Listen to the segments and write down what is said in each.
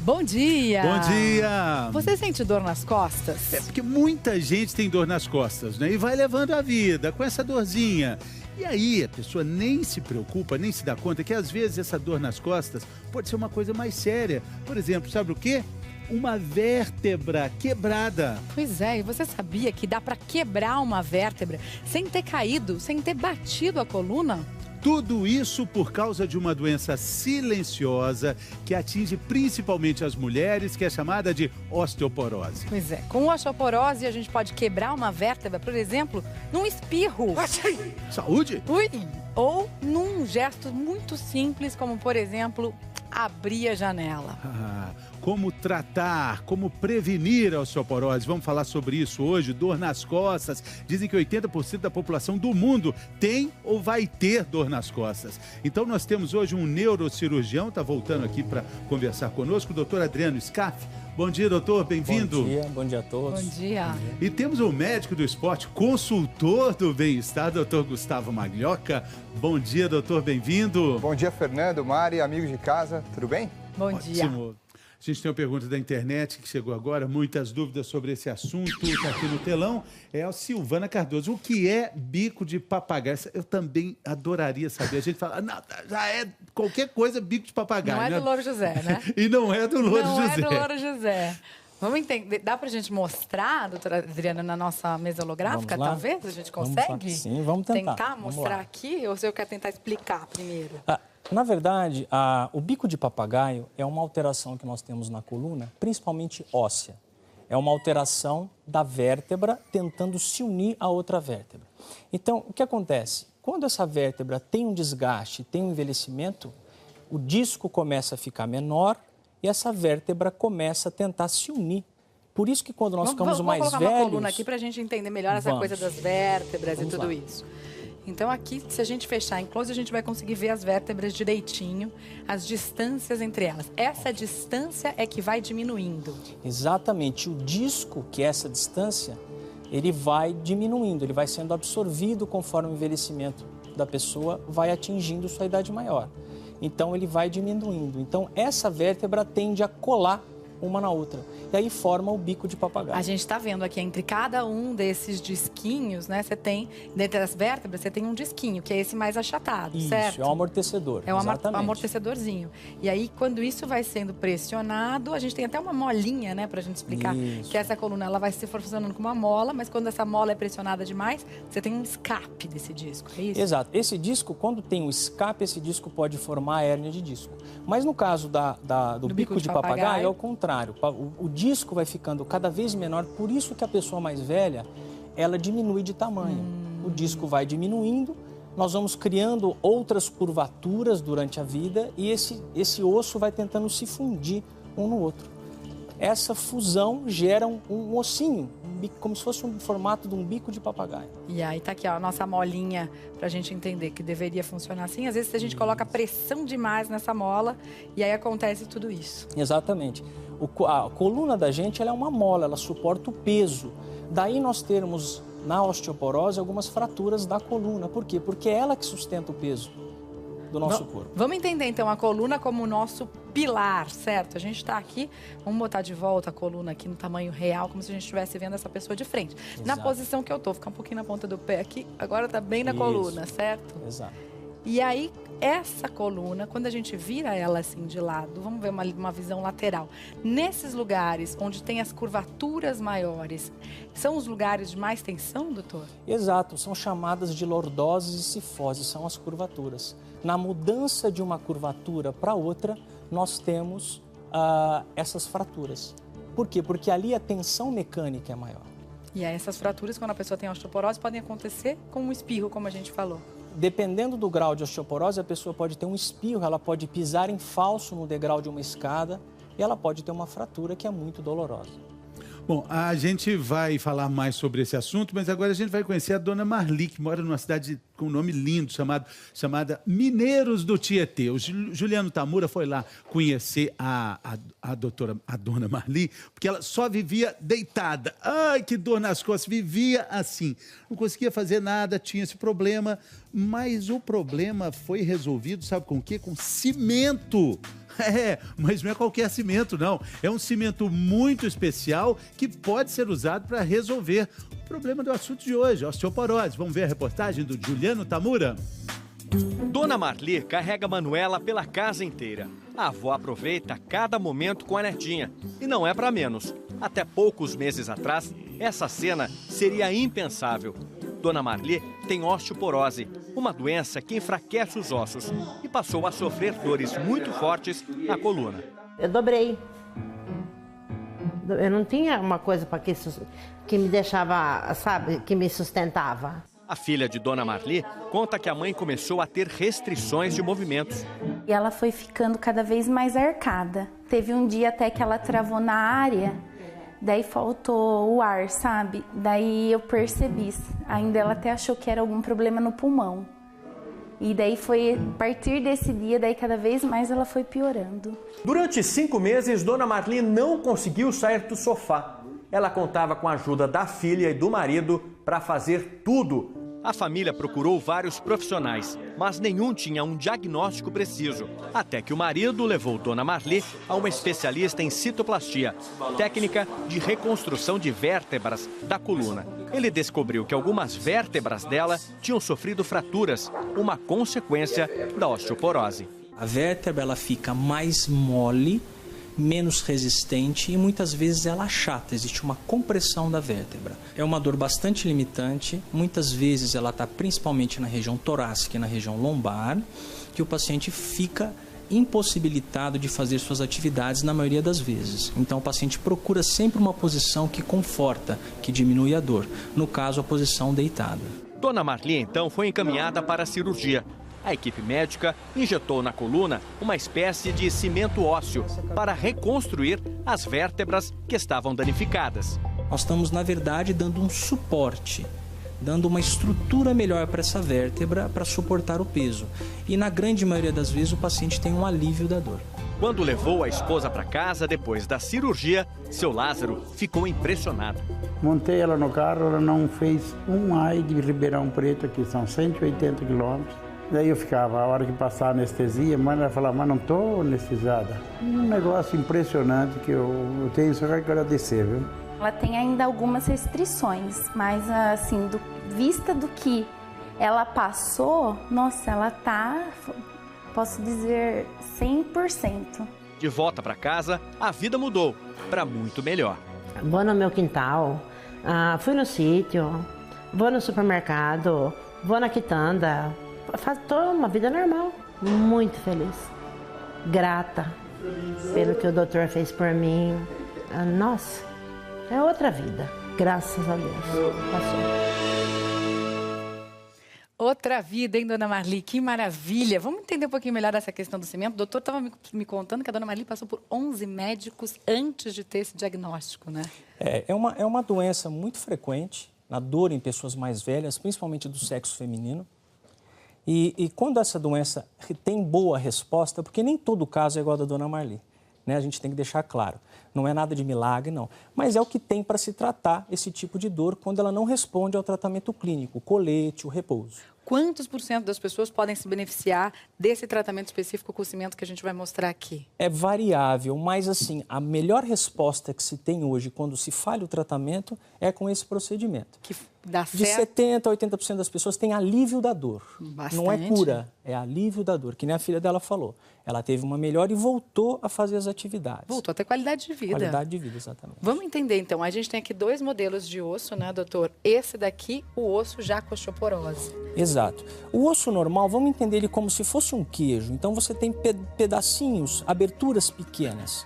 Bom dia! Bom dia! Você sente dor nas costas? É porque muita gente tem dor nas costas, né? E vai levando a vida com essa dorzinha. E aí a pessoa nem se preocupa, nem se dá conta que às vezes essa dor nas costas pode ser uma coisa mais séria. Por exemplo, sabe o quê? Uma vértebra quebrada. Pois é, e você sabia que dá para quebrar uma vértebra sem ter caído, sem ter batido a coluna? Tudo isso por causa de uma doença silenciosa que atinge principalmente as mulheres, que é chamada de osteoporose. Pois é, com osteoporose a gente pode quebrar uma vértebra, por exemplo, num espirro. Saúde? Ui! Ou num gesto muito simples, como por exemplo, abrir a janela. Como tratar, como prevenir a osteoporose? Vamos falar sobre isso hoje. Dor nas costas. Dizem que 80% da população do mundo tem ou vai ter dor nas costas. Então nós temos hoje um neurocirurgião, está voltando aqui para conversar conosco, o doutor Adriano Scaff. Bom dia, doutor, bem-vindo. Bom dia a todos. Bom dia. E temos o médico do esporte, consultor do bem-estar, doutor Gustavo Maglioca. Bom dia, doutor, bem-vindo. Bom dia, Fernando, Mari, amigos de casa, tudo bem? Bom dia. Ótimo. A gente tem uma pergunta da internet que chegou agora, muitas dúvidas sobre esse assunto, está aqui no telão. É a Silvana Cardoso. O que é bico de papagaio? Eu também adoraria saber. A gente fala, não, já é qualquer coisa bico de papagaio. Não é né? do Louro José, né? E não é do Louro José. Não é do Louro José. Vamos entender. Dá pra gente mostrar, doutora Adriana, na nossa mesa holográfica, talvez? A gente consegue? Sim, vamos tentar. Tentar mostrar aqui? Ou você quer tentar explicar primeiro? Na verdade, o bico de papagaio é uma alteração que nós temos na coluna, principalmente óssea. É uma alteração da vértebra tentando se unir a outra vértebra. Então, o que acontece? Quando essa vértebra tem um desgaste, tem um envelhecimento, o disco começa a ficar menor e essa vértebra começa a tentar se unir. Por isso que quando nós ficamos mais velhos... Vamos colocar uma coluna aqui para a gente entender melhor essa coisa das vértebras e tudo lá. isso. Então aqui, se a gente fechar em close, a gente vai conseguir ver as vértebras direitinho, as distâncias entre elas. Essa distância é que vai diminuindo. Exatamente. O disco, que é essa distância, ele vai diminuindo, ele vai sendo absorvido conforme o envelhecimento da pessoa vai atingindo sua idade maior. Então, ele vai diminuindo. Então, essa vértebra tende a colar uma na outra. E aí forma o bico de papagaio. A gente está vendo aqui, entre cada um desses disquinhos, né? Você tem, dentre as vértebras, você tem um disquinho, que é esse mais achatado, Isso, certo? é um amortecedor. É um exatamente. amortecedorzinho. E aí, quando isso vai sendo pressionado, a gente tem até uma molinha, né, pra gente explicar. Isso. Que essa coluna, ela vai se funcionando como uma mola, mas quando essa mola é pressionada demais, você tem um escape desse disco, é isso? Exato. Esse disco, quando tem um escape, esse disco pode formar a hérnia de disco. Mas no caso do bico de papagaio, é o contrário. O disco vai ficando cada vez menor, por isso que a pessoa mais velha, ela diminui de tamanho. O disco vai diminuindo, nós vamos criando outras curvaturas durante a vida e esse osso vai tentando se fundir um no outro. Essa fusão gera um ossinho, como se fosse um formato de um bico de papagaio. E aí tá aqui, ó, a nossa molinha pra gente entender que deveria funcionar assim. Às vezes a gente coloca pressão demais nessa mola e aí acontece tudo isso. Exatamente. A coluna da gente ela é uma mola, ela suporta o peso. Daí nós termos na osteoporose algumas fraturas da coluna. Por quê? Porque é ela que sustenta o peso do nosso corpo. Vamos entender então a coluna como o nosso pilar, certo? A gente está aqui, vamos botar de volta a coluna aqui no tamanho real, como se a gente estivesse vendo essa pessoa de frente. Exato. Na posição que eu tô, ficar um pouquinho na ponta do pé aqui, agora tá bem na coluna, certo? Exato. E aí, essa coluna, quando a gente vira ela assim de lado, vamos ver uma visão lateral. Nesses lugares onde tem as curvaturas maiores, são os lugares de mais tensão, doutor? Exato, são chamadas de lordoses e cifoses, são as curvaturas. Na mudança de uma curvatura para outra, nós temos essas fraturas. Por quê? Porque ali a tensão mecânica é maior. E aí, essas fraturas, quando a pessoa tem osteoporose, podem acontecer com um espirro, como a gente falou. Dependendo do grau de osteoporose, a pessoa pode ter um espirro, ela pode pisar em falso no degrau de uma escada e ela pode ter uma fratura que é muito dolorosa. Bom, a gente vai falar mais sobre esse assunto, mas agora a gente vai conhecer a dona Marli, que mora numa cidade com um nome lindo, chamada Mineiros do Tietê. O Juliano Tamura foi lá conhecer a dona Marli, porque ela só vivia deitada. Ai, que dor nas costas, vivia assim. Não conseguia fazer nada, tinha esse problema, mas o problema foi resolvido, sabe com o quê? Com cimento. Mas não é qualquer cimento, não. É um cimento muito especial que pode ser usado para resolver o problema do assunto de hoje, osteoporose. Vamos ver a reportagem do Juliano Tamura? Dona Marli carrega Manuela pela casa inteira. A avó aproveita cada momento com a netinha. E não é para menos. Até poucos meses atrás, essa cena seria impensável. Dona Marli tem osteoporose, uma doença que enfraquece os ossos, e passou a sofrer dores muito fortes na coluna. Eu dobrei. Eu não tinha uma coisa para que me deixava, sabe, que me sustentava. A filha de Dona Marli conta que a mãe começou a ter restrições de movimentos. E ela foi ficando cada vez mais arcada. Teve um dia até que ela travou na área, daí faltou o ar, sabe? Daí eu percebi. Ainda ela até achou que era algum problema no pulmão. E daí foi a partir desse dia, daí cada vez mais ela foi piorando. Durante 5 meses, Dona Marli não conseguiu sair do sofá. Ela contava com a ajuda da filha e do marido para fazer tudo. A família procurou vários profissionais, mas nenhum tinha um diagnóstico preciso. Até que o marido levou Dona Marli a uma especialista em citoplastia, técnica de reconstrução de vértebras da coluna. Ele descobriu que algumas vértebras dela tinham sofrido fraturas, uma consequência da osteoporose. A vértebra ela fica mais mole, menos resistente e muitas vezes ela achata, existe uma compressão da vértebra. É uma dor bastante limitante, muitas vezes ela está principalmente na região torácica e na região lombar, que o paciente fica impossibilitado de fazer suas atividades na maioria das vezes. Então o paciente procura sempre uma posição que conforta, que diminui a dor, no caso a posição deitada. Dona Marli então foi encaminhada para a cirurgia. A equipe médica injetou na coluna uma espécie de cimento ósseo para reconstruir as vértebras que estavam danificadas. Nós estamos, na verdade, dando um suporte, dando uma estrutura melhor para essa vértebra para suportar o peso. E na grande maioria das vezes o paciente tem um alívio da dor. Quando levou a esposa para casa depois da cirurgia, seu Lázaro ficou impressionado. Montei ela no carro, ela não fez um ai de Ribeirão Preto, que são 180 quilômetros. Daí eu ficava, a hora que passar a anestesia, mas ela falava, mas não estou anestesiada. Um negócio impressionante que eu tenho só que agradecer, viu? Ela tem ainda algumas restrições, mas assim, vista do que ela passou, nossa, ela tá, posso dizer, 100%. De volta para casa, a vida mudou para muito melhor. Vou no meu quintal, fui no sítio, vou no supermercado, vou na quitanda. Tô uma vida normal, muito feliz, grata pelo que o doutor fez por mim. Nossa, é outra vida, graças a Deus. Passou. Outra vida, hein, Dona Marli? Que maravilha! Vamos entender um pouquinho melhor essa questão do cimento. O doutor estava me contando que a Dona Marli passou por 11 médicos antes de ter esse diagnóstico, né? É uma doença muito frequente, na dor em pessoas mais velhas, principalmente do sexo feminino. E quando essa doença tem boa resposta, porque nem todo caso é igual a da Dona Marli, né? A gente tem que deixar claro, não é nada de milagre, não. Mas é o que tem para se tratar esse tipo de dor quando ela não responde ao tratamento clínico, o colete, o repouso. Quantos por cento das pessoas podem se beneficiar desse tratamento específico com o cimento que a gente vai mostrar aqui? É variável, mas assim, a melhor resposta que se tem hoje quando se falha o tratamento é com esse procedimento. Que dá certo? De 70% a 80% das pessoas têm alívio da dor. Bastante. Não é cura, é alívio da dor, que nem a filha dela falou. Ela teve uma melhora e voltou a fazer as atividades. Voltou a ter qualidade de vida. Qualidade de vida, exatamente. Vamos entender, então. A gente tem aqui 2 modelos de osso, né, doutor? Esse daqui, o osso já com osteoporose. Exato. O osso normal, vamos entender ele como se fosse um queijo. Então, você tem pedacinhos, aberturas pequenas.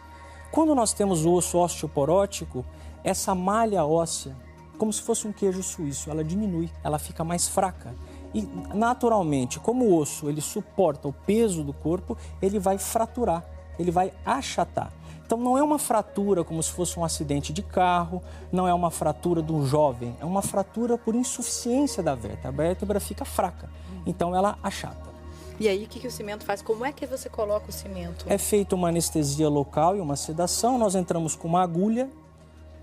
Quando nós temos o osso osteoporótico, essa malha óssea, como se fosse um queijo suíço, ela diminui, ela fica mais fraca. E, naturalmente, como o osso ele suporta o peso do corpo, ele vai fraturar, ele vai achatar. Então, não é uma fratura como se fosse um acidente de carro, não é uma fratura de um jovem, é uma fratura por insuficiência da vértebra. A vértebra fica fraca, então ela achata. E aí, o que o cimento faz? Como é que você coloca o cimento? É feita uma anestesia local e uma sedação, nós entramos com uma agulha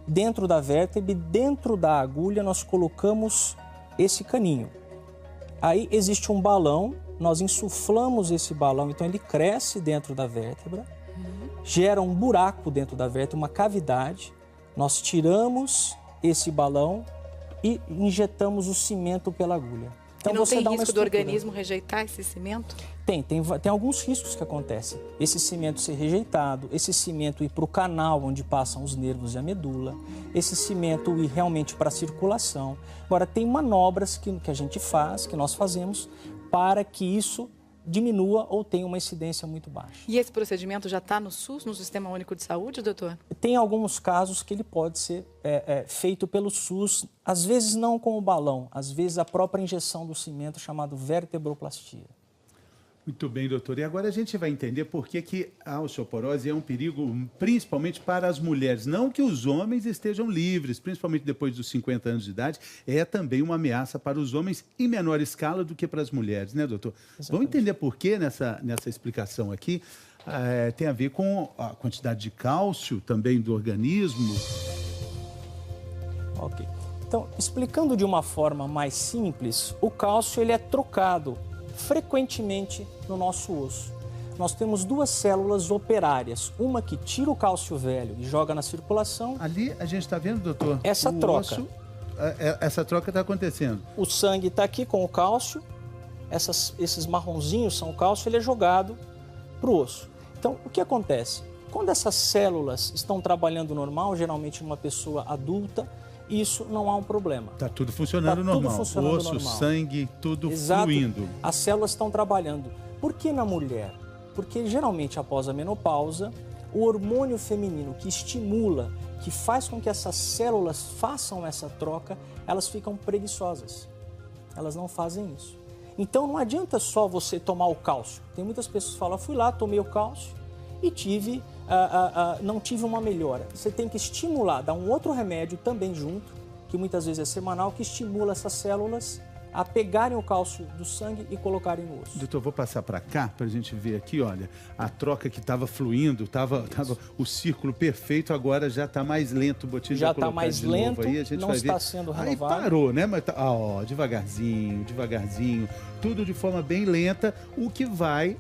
dentro da vértebra e dentro da agulha nós colocamos esse caninho. Aí existe um balão nós insuflamos esse balão, então ele cresce dentro da vértebra, gera um buraco dentro da vértebra, uma cavidade, nós tiramos esse balão e injetamos o cimento pela agulha. Então, e não tem dá uma risco do estrutura. organismo rejeitar esse cimento? Tem alguns riscos que acontecem. Esse cimento ser rejeitado, esse cimento ir para o canal onde passam os nervos e a medula, esse cimento ir realmente para a circulação. Agora, tem manobras que a gente faz, que nós fazemos, para que isso diminua ou tenha uma incidência muito baixa. E esse procedimento já está no SUS, no Sistema Único de Saúde, doutor? Tem alguns casos que ele pode ser feito pelo SUS, às vezes não com o balão, às vezes a própria injeção do cimento, chamado vertebroplastia. Muito bem, doutor. E agora a gente vai entender por que a osteoporose é um perigo, principalmente para as mulheres. Não que os homens estejam livres, principalmente depois dos 50 anos de idade, é também uma ameaça para os homens em menor escala do que para as mulheres, né, doutor? Exatamente. Vamos entender por que nessa explicação aqui. Tem a ver com a quantidade de cálcio também do organismo. Ok. Então, explicando de uma forma mais simples, o cálcio ele é trocado frequentemente no nosso osso. Nós temos duas células operárias, uma que tira o cálcio velho e joga na circulação. Ali a gente está vendo, doutor? Essa troca. Essa troca está acontecendo. O sangue está aqui com o cálcio, esses marronzinhos são o cálcio, ele é jogado para o osso. Então, o que acontece? Quando essas células estão trabalhando normal, geralmente numa pessoa adulta, isso não há um problema. Está tudo funcionando normal. Osso, normal. Sangue, tudo fluindo. As células estão trabalhando. Por que na mulher? Porque geralmente após a menopausa, o hormônio feminino que estimula, que faz com que essas células façam essa troca, elas ficam preguiçosas. Elas não fazem isso. Então não adianta só você tomar o cálcio. Tem muitas pessoas que falam, fui lá, tomei o cálcio e não tive uma melhora. Você tem que estimular, dar um outro remédio também junto, que muitas vezes é semanal, que estimula essas células a pegarem o cálcio do sangue e colocarem no osso. Doutor, vou passar para cá para a gente ver aqui, olha, a troca que estava fluindo, estava o círculo perfeito, agora já está mais lento. O Botinho já está mais lento, aí, a gente não vai está ver. sendo renovado. Aí parou, né? Mas devagarzinho, devagarzinho, tudo de forma bem lenta, o que vai,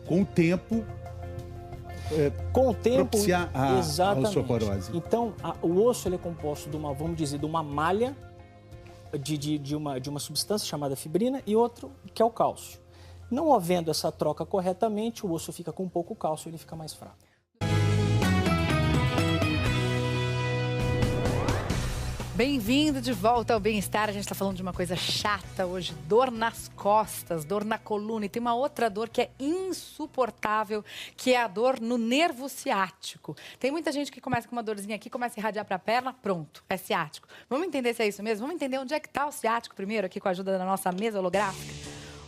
com o tempo, propiciar a osteoporose. Então, o osso ele é composto de uma, vamos dizer, de uma malha, de uma substância chamada fibrina e outro que é o cálcio. Não havendo essa troca corretamente, o osso fica com pouco cálcio e ele fica mais fraco. Bem-vindo de volta ao Bem-Estar. A gente está falando de uma coisa chata hoje, dor nas costas, dor na coluna. E tem uma outra dor que é insuportável, que é a dor no nervo ciático. Tem muita gente que começa com uma dorzinha aqui, começa a irradiar para a perna, pronto, é ciático. Vamos entender se é isso mesmo? Vamos entender onde é que está o ciático primeiro, aqui com a ajuda da nossa mesa holográfica?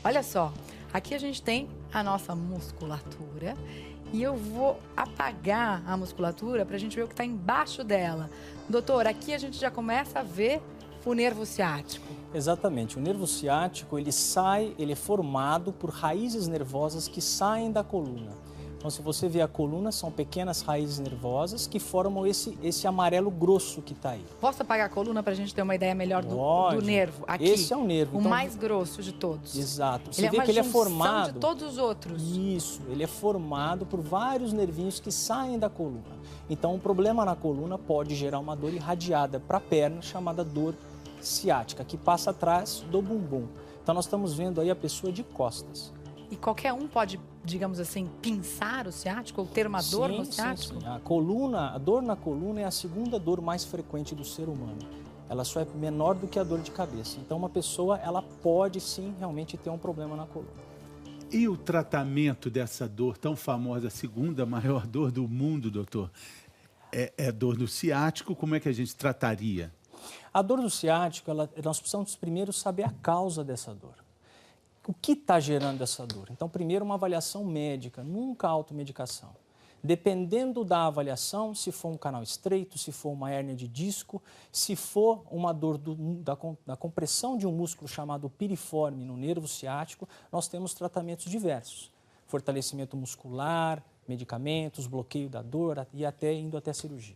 Olha só, aqui a gente tem a nossa musculatura. E eu vou apagar a musculatura para a gente ver o que está embaixo dela. Doutor, aqui a gente já começa a ver o nervo ciático. Exatamente. O nervo ciático, ele é formado por raízes nervosas que saem da coluna. Então, se você vê a coluna, são pequenas raízes nervosas que formam esse amarelo grosso que está aí. Posso apagar a coluna para a gente ter uma ideia melhor do nervo? Aqui, esse é o nervo. O então, mais grosso de todos. Exato. Você vê que ele é formado de todos os outros. Isso. Ele é formado por vários nervinhos que saem da coluna. Então, um problema na coluna pode gerar uma dor irradiada para a perna, chamada dor ciática, que passa atrás do bumbum. Então, nós estamos vendo aí a pessoa de costas. E qualquer um pode, digamos assim, pinçar o ciático ou ter uma dor no ciático? Sim. A dor na coluna é a segunda dor mais frequente do ser humano. Ela só é menor do que a dor de cabeça. Então, uma pessoa, ela pode sim realmente ter um problema na coluna. E o tratamento dessa dor tão famosa, a segunda maior dor do mundo, doutor? É dor do ciático, como é que a gente trataria? A dor do ciático, nós precisamos primeiro saber a causa dessa dor. O que está gerando essa dor? Então, primeiro, uma avaliação médica, nunca automedicação. Dependendo da avaliação, se for um canal estreito, se for uma hérnia de disco, se for uma dor da compressão de um músculo chamado piriforme no nervo ciático, nós temos tratamentos diversos. Fortalecimento muscular, medicamentos, bloqueio da dor e indo até cirurgia.